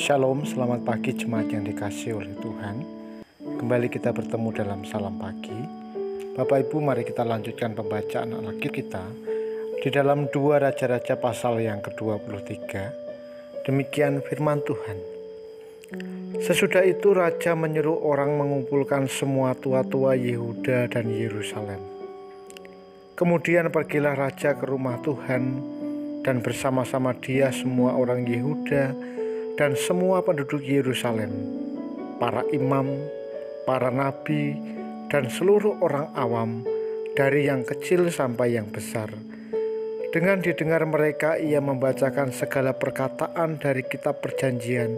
Shalom, selamat pagi jemaat yang dikasihi oleh Tuhan. Kembali kita bertemu dalam Salam Pagi. Bapak Ibu, mari kita lanjutkan pembacaan Alkitab kita di dalam 2 Raja-Raja pasal yang ke-23. Demikian firman Tuhan. Sesudah itu raja menyuruh orang mengumpulkan semua tua-tua Yehuda dan Yerusalem. Kemudian pergilah raja ke rumah Tuhan, dan bersama-sama dia semua orang Yehuda dan semua penduduk Yerusalem, para imam, para nabi, dan seluruh orang awam, dari yang kecil sampai yang besar. Dengan didengar mereka, ia membacakan segala perkataan dari kitab perjanjian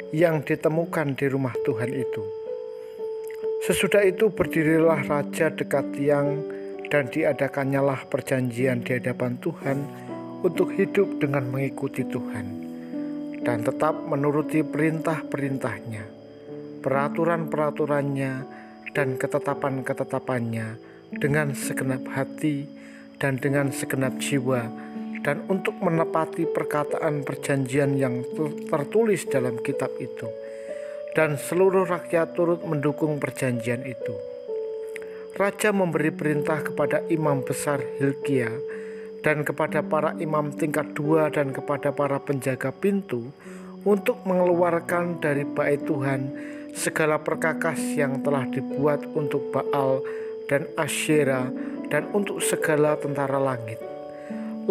yang ditemukan di rumah Tuhan itu. Sesudah itu berdirilah raja dekat tiang, dan diadakannyalah perjanjian di hadapan Tuhan untuk hidup dengan mengikuti Tuhan, dan tetap menuruti perintah-perintahnya, peraturan-peraturannya, dan ketetapan-ketetapannya dengan segenap hati dan dengan segenap jiwa, dan untuk menepati perkataan perjanjian yang tertulis dalam kitab itu. Dan seluruh rakyat turut mendukung perjanjian itu. Raja memberi perintah kepada imam besar Hilkia dan kepada para imam tingkat 2 dan kepada para penjaga pintu untuk mengeluarkan dari bait Tuhan segala perkakas yang telah dibuat untuk Baal dan Asyera dan untuk segala tentara langit.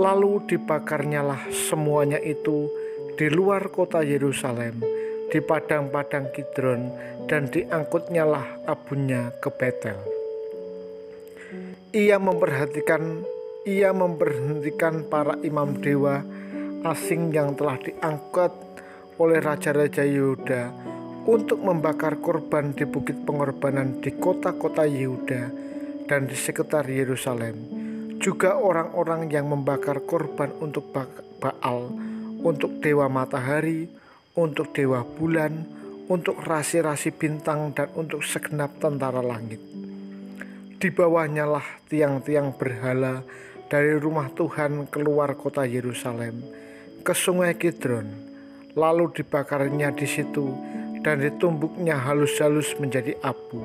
Lalu dibakarnyalah semuanya itu di luar kota Yerusalem, di padang-padang Kidron, dan diangkutnyalah abunya ke Betel. Ia memberhentikan para imam dewa asing yang telah diangkat oleh raja-raja Yehuda untuk membakar korban di bukit pengorbanan di kota-kota Yehuda dan di sekitar Yerusalem. Juga orang-orang yang membakar korban untuk Baal, untuk dewa matahari, untuk dewa bulan, untuk rasi-rasi bintang, dan untuk segenap tentara langit. Di bawahnya lah tiang-tiang berhala dari rumah Tuhan keluar kota Yerusalem ke sungai Kidron, lalu dibakarnya di situ dan ditumbuknya halus-halus menjadi abu.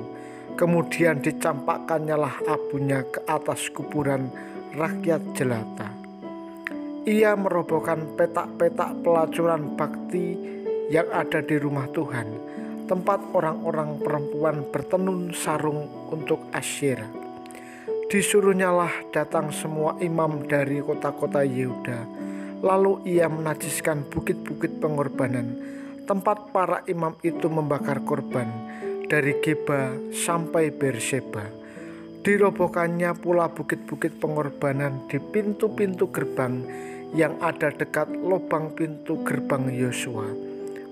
Kemudian dicampakkannya lah abunya ke atas kuburan rakyat jelata. Ia merobohkan petak-petak pelacuran bakti yang ada di rumah Tuhan, tempat orang-orang perempuan bertenun sarung untuk Asyera. Disuruhnyalah datang semua imam dari kota-kota Yehuda. Lalu ia menajiskan bukit-bukit pengorbanan, tempat para imam itu membakar korban, dari Geba sampai Berseba. Dirobohkannya pula bukit-bukit pengorbanan di pintu-pintu gerbang yang ada dekat lubang pintu gerbang Yosua,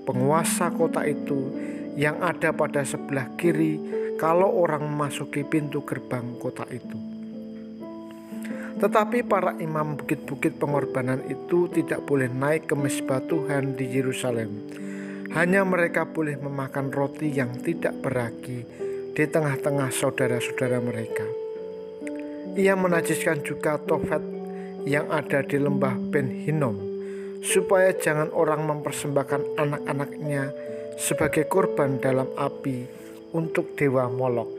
penguasa kota itu, yang ada pada sebelah kiri kalau orang memasuki pintu gerbang kota itu. Tetapi para imam bukit-bukit pengorbanan itu tidak boleh naik ke mezbah Tuhan di Yerusalem. Hanya mereka boleh memakan roti yang tidak beragi di tengah-tengah saudara-saudara mereka. Ia menajiskan juga Tofet yang ada di lembah Ben Hinnom, supaya jangan orang mempersembahkan anak-anaknya sebagai korban dalam api untuk dewa Molok.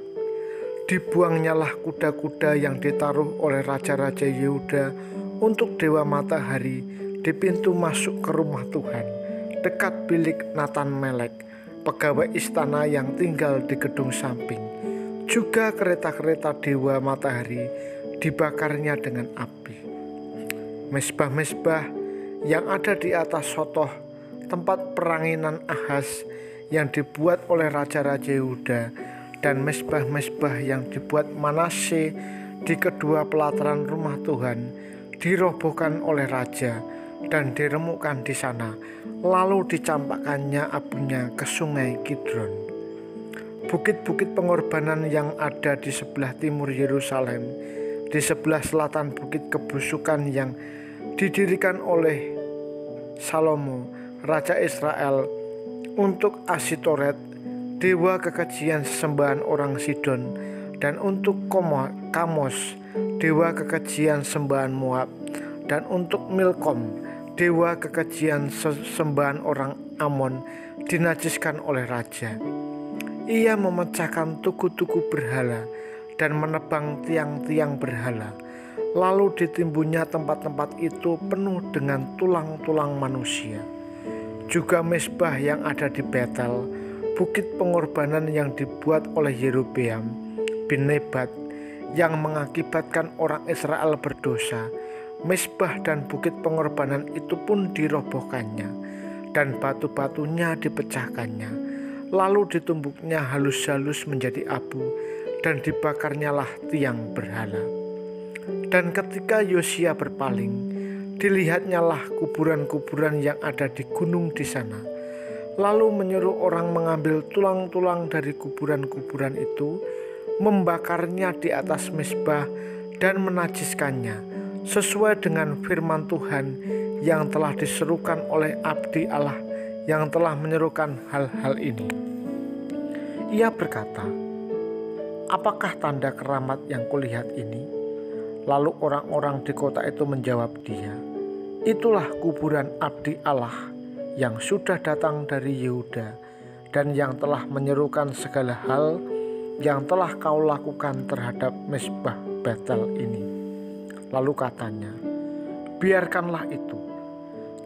Dibuangnyalah kuda-kuda yang ditaruh oleh raja-raja Yehuda untuk dewa matahari di pintu masuk ke rumah Tuhan, dekat bilik Natan Melek, pegawai istana yang tinggal di gedung samping. Juga kereta-kereta dewa matahari dibakarnya dengan api. Mezbah-mezbah yang ada di atas Sotoh, tempat peranginan Ahaz yang dibuat oleh raja-raja Yehuda, dan mezbah-mezbah yang dibuat Manasye di kedua pelataran rumah Tuhan dirobohkan oleh raja dan diremukkan di sana, lalu dicampakkannya abunya ke sungai Kidron. Bukit-bukit pengorbanan yang ada di sebelah timur Yerusalem, di sebelah selatan bukit kebusukan yang didirikan oleh Salomo, raja Israel, untuk Asitoret, dewa kekejian sembahan orang Sidon, dan untuk Kamos, dewa kekejian sembahan Moab, dan untuk Milkom, dewa kekejian sembahan orang Amon dinajiskan oleh raja. Ia memecahkan tugu-tugu berhala dan menebang tiang-tiang berhala. Lalu ditimbunnya tempat-tempat itu penuh dengan tulang-tulang manusia. Juga mezbah yang ada di Betel, bukit pengorbanan yang dibuat oleh Yerobeam bin Nebat yang mengakibatkan orang Israel berdosa. Mezbah dan bukit pengorbanan itu pun dirobohkannya, dan batu-batunya dipecahkannya. Lalu ditumbuknya halus-halus menjadi abu, dan dibakarnyalah tiang berhala. Dan ketika Yosia berpaling, dilihatnyalah kuburan-kuburan yang ada di gunung di sana. Lalu menyuruh orang mengambil tulang-tulang dari kuburan-kuburan itu, membakarnya di atas mezbah dan menajiskannya, sesuai dengan firman Tuhan yang telah diserukan oleh abdi Allah yang telah menyerukan hal-hal ini. Ia berkata, "Apakah tanda keramat yang kulihat ini?" Lalu orang-orang di kota itu menjawab dia, "Itulah kuburan abdi Allah yang sudah datang dari Yehuda dan yang telah menyerukan segala hal yang telah kau lakukan terhadap mezbah Betel ini." Lalu katanya, "Biarkanlah itu.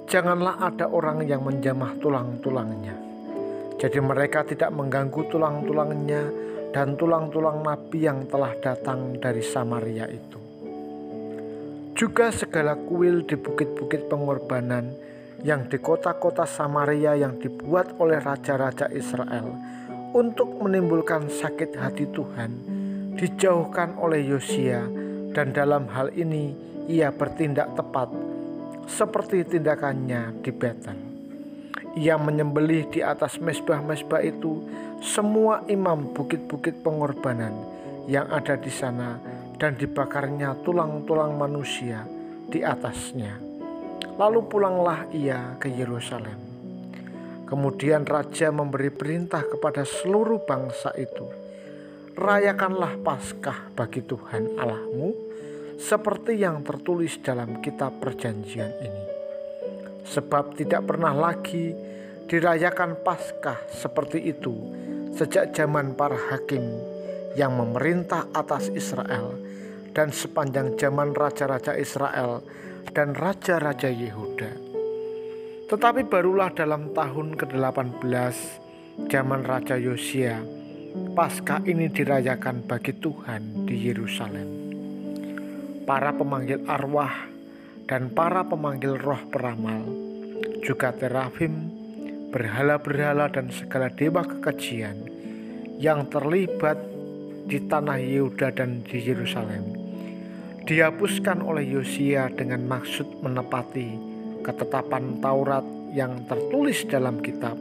Janganlah ada orang yang menjamah tulang-tulangnya." Jadi mereka tidak mengganggu tulang-tulangnya dan tulang-tulang nabi yang telah datang dari Samaria itu. Juga segala kuil di bukit-bukit pengorbanan yang di kota-kota Samaria yang dibuat oleh raja-raja Israel untuk menimbulkan sakit hati Tuhan dijauhkan oleh Yosia, dan dalam hal ini ia bertindak tepat seperti tindakannya di Betel. Ia menyembelih di atas mezbah-mezbah itu semua imam bukit-bukit pengorbanan yang ada di sana, dan dibakarnya tulang-tulang manusia di atasnya. Lalu pulanglah ia ke Yerusalem. Kemudian raja memberi perintah kepada seluruh bangsa itu, "Rayakanlah Paskah bagi Tuhan Allahmu, seperti yang tertulis dalam kitab perjanjian ini. Sebab tidak pernah lagi dirayakan Paskah seperti itu sejak zaman para hakim yang memerintah atas Israel, dan sepanjang zaman raja-raja Israel dan raja-raja Yehuda. Tetapi barulah dalam tahun ke-18 zaman Raja Yosia, Paskah ini dirayakan bagi Tuhan di Yerusalem. Para pemanggil arwah dan para pemanggil roh peramal, juga terafim, berhala-berhala dan segala dewa kekejian yang terlibat di tanah Yehuda dan di Yerusalem, dihapuskan oleh Yosia dengan maksud menepati ketetapan Taurat yang tertulis dalam kitab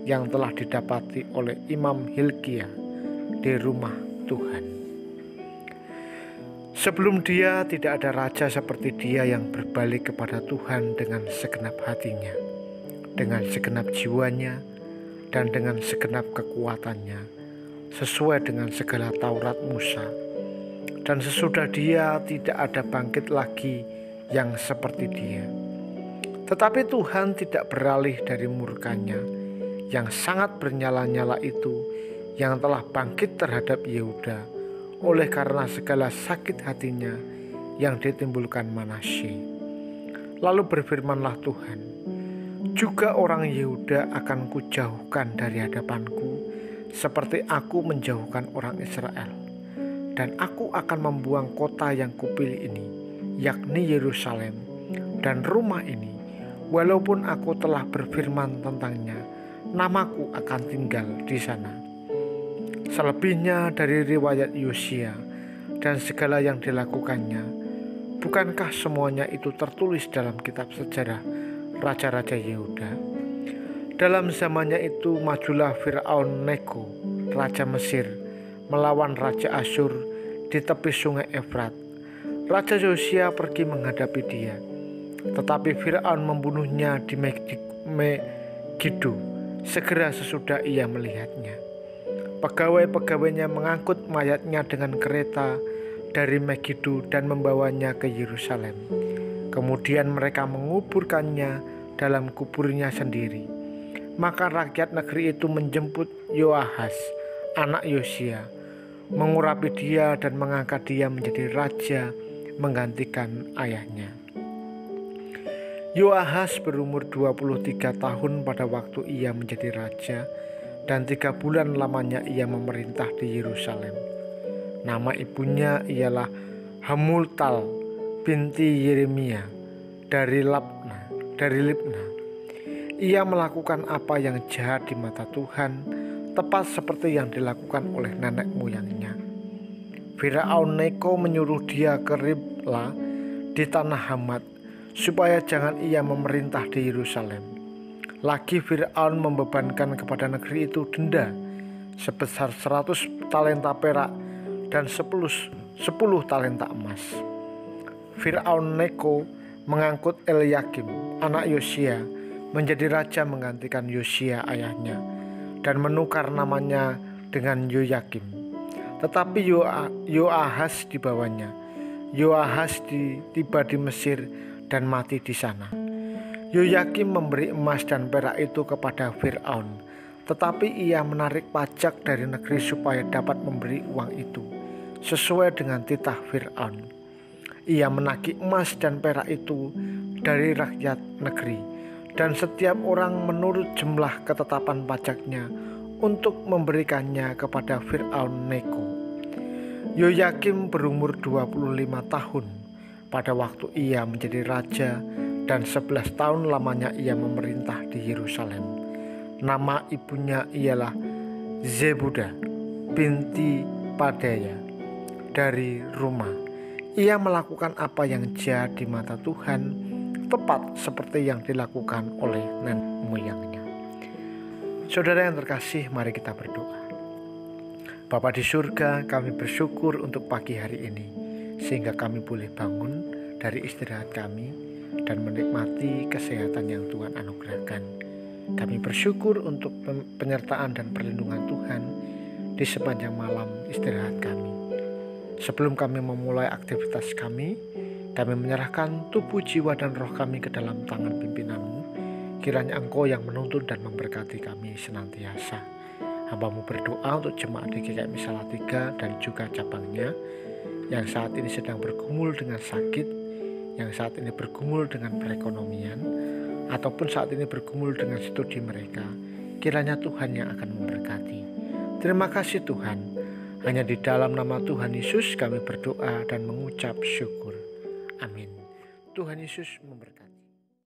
yang telah didapati oleh Imam Hilkia di rumah Tuhan. Sebelum dia tidak ada raja seperti dia yang berbalik kepada Tuhan dengan segenap hatinya, dengan segenap jiwanya, dan dengan segenap kekuatannya, sesuai dengan segala Taurat Musa. Dan sesudah dia tidak ada bangkit lagi yang seperti dia. Tetapi Tuhan tidak beralih dari murkanya yang sangat bernyala-nyala itu, yang telah bangkit terhadap Yehuda oleh karena segala sakit hatinya yang ditimbulkan Manasye. Lalu berfirmanlah Tuhan, "Juga orang Yehuda akan kujauhkan dari hadapanku, seperti aku menjauhkan orang Israel. Dan aku akan membuang kota yang kupilih ini, yakni Yerusalem, dan rumah ini, walaupun aku telah berfirman tentangnya, namaku akan tinggal di sana." Selebihnya dari riwayat Yosia dan segala yang dilakukannya, bukankah semuanya itu tertulis dalam kitab sejarah raja-raja Yehuda? Dalam zamannya itu majulah Fir'aun Neko, raja Mesir, melawan raja Asyur di tepi sungai Efrat. Raja Yosia pergi menghadapi dia, tetapi Fir'aun membunuhnya di Megiddo segera sesudah ia melihatnya. Pegawai-pegawainya mengangkut mayatnya dengan kereta dari Megiddo dan membawanya ke Yerusalem. Kemudian mereka menguburkannya dalam kuburnya sendiri. Maka rakyat negeri itu menjemput Yoahas, anak Yosia, mengurapi dia dan mengangkat dia menjadi raja menggantikan ayahnya. Yoahas berumur 23 tahun pada waktu ia menjadi raja, dan 3 bulan lamanya ia memerintah di Yerusalem. Nama ibunya ialah Hamultal binti Yeremia dari Libna. Ia melakukan apa yang jahat di mata Tuhan, tepat seperti yang dilakukan oleh nenek moyangnya. Firaun Neko menyuruh dia ke Ribla di tanah Hamat, supaya jangan ia memerintah di Yerusalem. Lagi Firaun membebankan kepada negeri itu denda sebesar 100 talenta perak dan 10 talenta emas. Firaun Neko mengangkut Eliakim, anak Yosia, menjadi raja menggantikan Yosia ayahnya, dan menukar namanya dengan Yoyakim. Tetapi Yoahas di bawahnya. Yoahas tiba di Mesir dan mati di sana. Yoyakim memberi emas dan perak itu kepada Firaun, tetapi ia menarik pajak dari negeri supaya dapat memberi uang itu sesuai dengan titah Firaun. Ia menagih emas dan perak itu dari rakyat negeri, dan setiap orang menurut jumlah ketetapan pajaknya untuk memberikannya kepada Firaun Neko. Yoyakim berumur 25 tahun pada waktu ia menjadi raja, dan 11 tahun lamanya ia memerintah di Yerusalem. Nama ibunya ialah Zebuda binti Padaya dari Rumah. Ia melakukan apa yang jahat di mata Tuhan, tepat seperti yang dilakukan oleh nenek moyangnya. Saudara yang terkasih, mari kita berdoa. Bapa di surga, kami bersyukur untuk pagi hari ini, sehingga kami boleh bangun dari istirahat kami dan menikmati kesehatan yang Tuhan anugerahkan. Kami bersyukur untuk penyertaan dan perlindungan Tuhan di sepanjang malam istirahat kami. Sebelum kami memulai aktivitas kami menyerahkan tubuh, jiwa, dan roh kami ke dalam tangan pimpinan-Mu. Kiranya Engkau yang menuntun dan memberkati kami senantiasa. Hamba-Mu berdoa untuk jemaat di GKMI Salatiga dan juga cabangnya yang saat ini sedang bergumul dengan sakit, yang saat ini bergumul dengan perekonomian, ataupun saat ini bergumul dengan studi mereka. Kiranya Tuhan yang akan memberkati. Terima kasih Tuhan. Hanya di dalam nama Tuhan Yesus kami berdoa dan mengucap syukur. Amin. Tuhan Yesus memberkati.